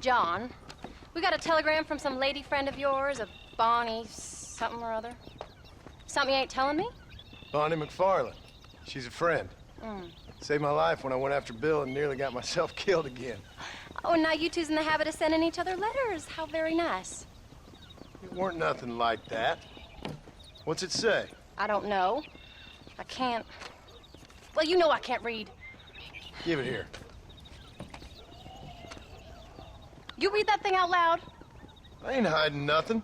John, we got a telegram from some lady friend of yours, a Bonnie something or other. Something you ain't telling me? Bonnie McFarland. She's a friend. Mm. Saved my life when I went after Bill and nearly got myself killed again. Oh, and now you two's in the habit of sending each other letters. How very nice. It weren't nothing like that. What's it say? I don't know. I can't... Well, you know I can't read. Give it here. You read that thing out loud? I ain't hiding nothing.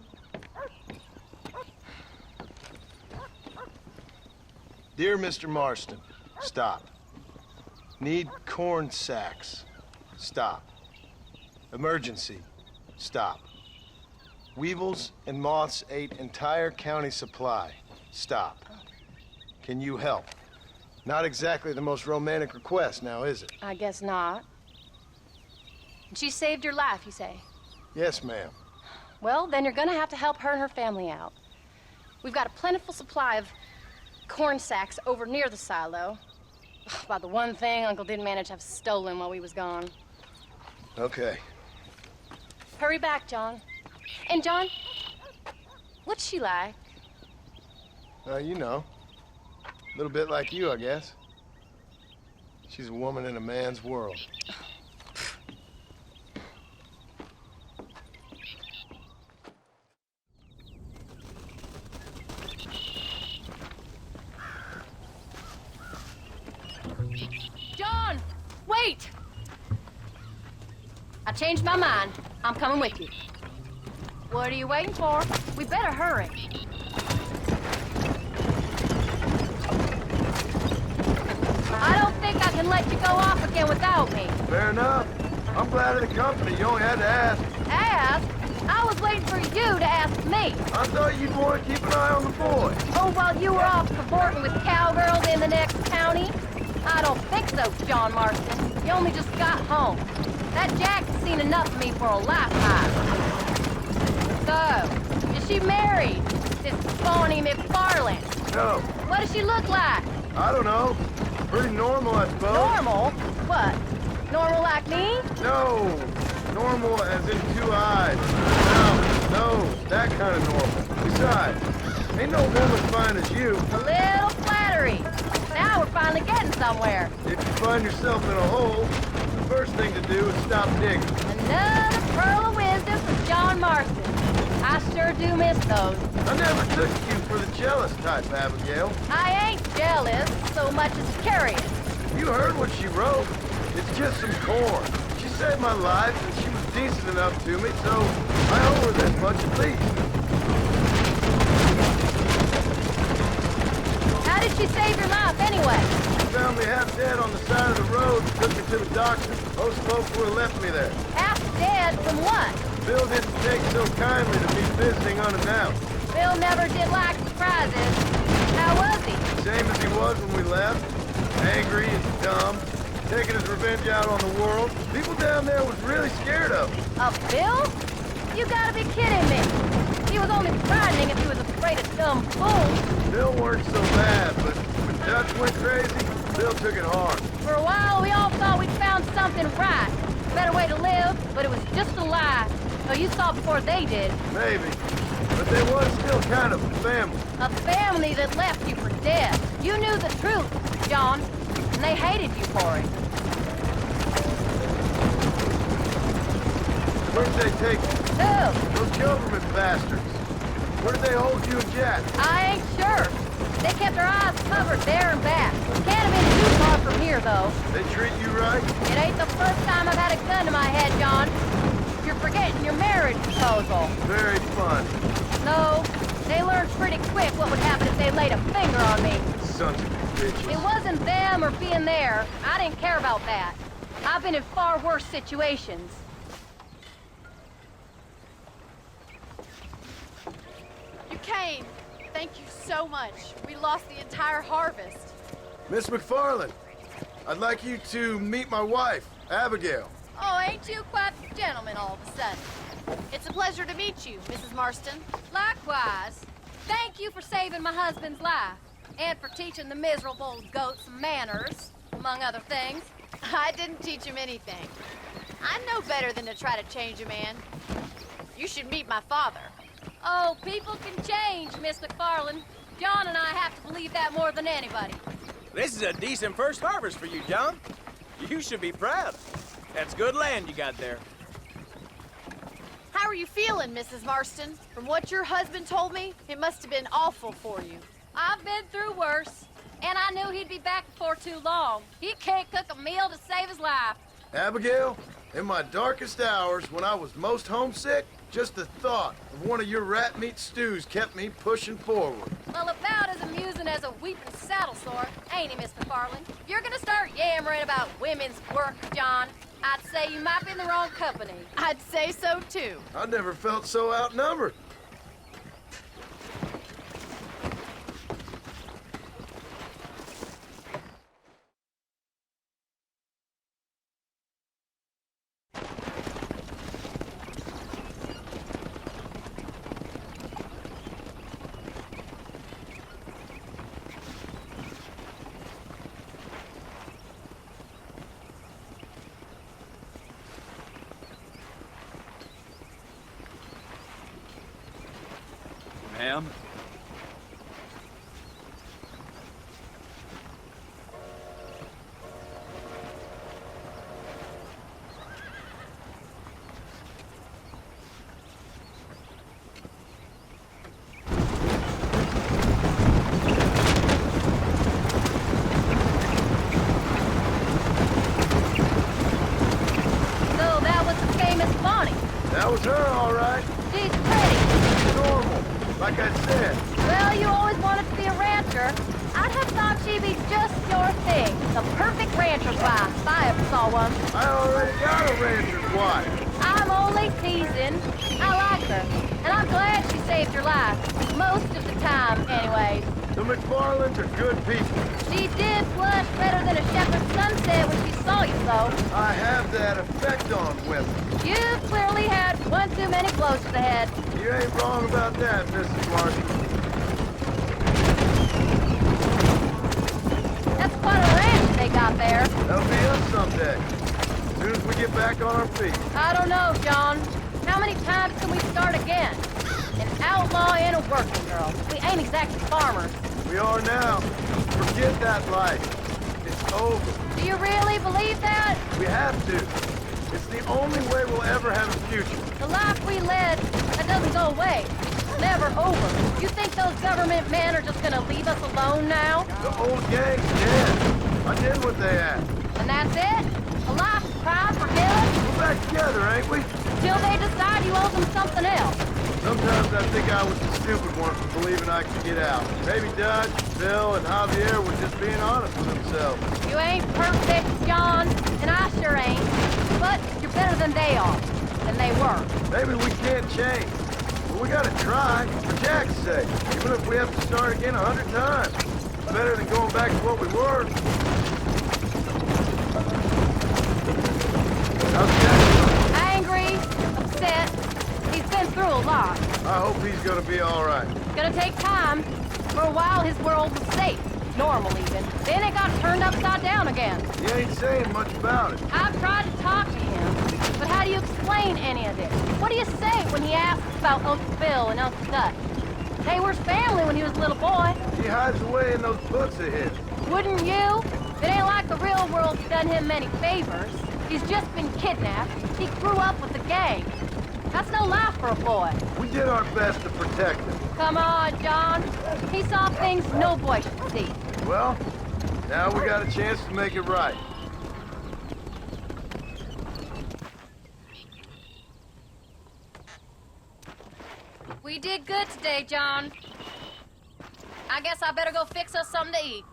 Dear Mr. Marston, stop. Need corn sacks. Stop. Emergency. Stop. Weevils and moths ate entire county supply. Stop. Can you help? Not exactly the most romantic request now, is it? I guess not. She saved your life, you say? Yes, ma'am. Well, then you're gonna have to help her and her family out. We've got a plentiful supply of corn sacks over near the silo. About the one thing Uncle didn't manage to have stolen while we was gone. Okay. Hurry back, John. And John, what's she like? You know. A little bit like you, I guess. She's a woman in a man's world. John, wait! I changed my mind. I'm coming with you. What are you waiting for? We better hurry. I don't think I can let you go off again without me. Fair enough. I'm glad of the company. You only had to ask. Ask? I was waiting for you to ask me. I thought you'd want to keep an eye on the boy. Oh, while you were off cavorting with cowgirls in the next county? I don't think so, John Marston. You only just got home. That Jack's seen enough of me for a lifetime. So, is she married? This Bonnie McFarland? No. What does she look like? I don't know. Pretty normal, I suppose. Normal? What? Normal like me? No. Normal as in 2 eyes. No, that kind of normal. Besides, ain't no woman fine as you. A little flattery. Now we're finally getting somewhere. If you find yourself in a hole, the first thing to do is stop digging. Another pearl of wisdom from John Marston. I sure do miss those. I never took you for the jealous type, Abigail. I ain't jealous so much as curious. You heard what she wrote. It's just some corn. She saved my life, and she was decent enough to me, so I owe her that much at least. How did she save your life anyway? She found me half dead on the side of the road and took me to the doctor. Most folks would have left me there. Half dead from what? Bill didn't take so kindly to me visiting unannounced. Bill never did like surprises. How was he? Same as he was when we left. Angry and dumb. Taking his revenge out on the world. People down there was really scared of him. Of Bill? You gotta be kidding me. He was only frightening if he was afraid of dumb fools. Bill weren't so bad, but when Dutch went crazy, Bill took it hard. For a while, we all thought we'd found something right. A better way to live, but it was just a lie. So you saw before they did. Maybe. But they was still kind of a family. A family that left you for dead. You knew the truth, John, and they hated you for it. Where'd they take you? Who? Those government bastards. Where did they hold you and Jack? I ain't sure. They kept their eyes covered there and back. Can't have been too far from here, though. They treat you right? It ain't the first time I've had a gun to my head, John. You're forgetting your marriage proposal. Very fun. No, they learned pretty quick what would happen if they laid a finger on me. Sons of bitches. It wasn't them or being there. I didn't care about that. I've been in far worse situations. You came. Thank you so much. We lost the entire harvest. Miss McFarland, I'd like you to meet my wife, Abigail. Oh, ain't you quite the gentleman all of a sudden? It's a pleasure to meet you, Mrs. Marston. Likewise. Thank you for saving my husband's life. And for teaching the miserable goats manners, among other things. I didn't teach him anything. I know know better than to try to change a man. You should meet my father. Oh, people can change, Miss McFarland. John and I have to believe that more than anybody. This is a decent first harvest for you, John. You should be proud. That's good land you got there. How are you feeling, Mrs. Marston? From what your husband told me, it must have been awful for you. I've been through worse, and I knew he'd be back before too long. He can't cook a meal to save his life. Abigail, in my darkest hours, when I was most homesick, just the thought of one of your rat meat stews kept me pushing forward. Well, about as amusing as a weeping saddle sore, ain't he, Miss McFarland? You're gonna start yammering about women's work, John. I'd say you might be in the wrong company. I'd say so, too. I never felt so outnumbered. Ma'am? So that was the famous Bonnie. That was her, all right. She's pretty. Normal, like I said. Well, you always wanted to be a rancher. I'd have thought she'd be just your thing. The perfect rancher's wife, if I ever saw one. I already got a rancher's wife. I'm only teasing. I like her, and I'm glad she saved your life. Most of the time, anyways. The McFarlands are good people. She did blush better than a shepherd's sunset when she saw you, though. I have that effect on women. You clearly had one too many blows to the head. You ain't wrong about that, Mrs. Marston. That's quite a ranch they got there. That'll be us someday. As soon as we get back on our feet. I don't know, John. How many times can we start again? An outlaw and a working girl. We ain't exactly farmers. We are now. Forget that life. It's over. Do you really believe that? We have to. It's the only way we'll ever have a future. The life we led, that doesn't go away. It's never over. You think those government men are just gonna leave us alone now? The old gang's dead. I did what they asked. And that's it? A life of crime for killing? We're back together, ain't we? Till they decide you owe them something else. Sometimes I think I was the stupid one for believing I could get out. Maybe Dutch, Bill, and Javier were just being honest with themselves. You ain't perfect, John, and I sure ain't. But you're better than they are. Than they were. Maybe we can't change. But we gotta try, for Jack's sake. Even if we have to start again 100 times. It's better than going back to what we were. How's Jack? Angry, upset. He's been through a lot. I hope he's gonna be all right. It's gonna take time. For a while, his world was safe. Normal, even. Then it got turned upside down again. He ain't saying much about it. I've tried to talk to him, but how do you explain any of this? What do you say when he asks about Uncle Bill and Uncle Dutch? They were his family when he was a little boy. He hides away in those books of his. Wouldn't you? It ain't like the real world's done him many favors. He's just been kidnapped. He grew up with the gang. That's no life for a boy. We did our best to protect him. Come on, John. He saw things no boy should see. Well, now we got a chance to make it right. We did good today, John. I guess I better go fix us something to eat.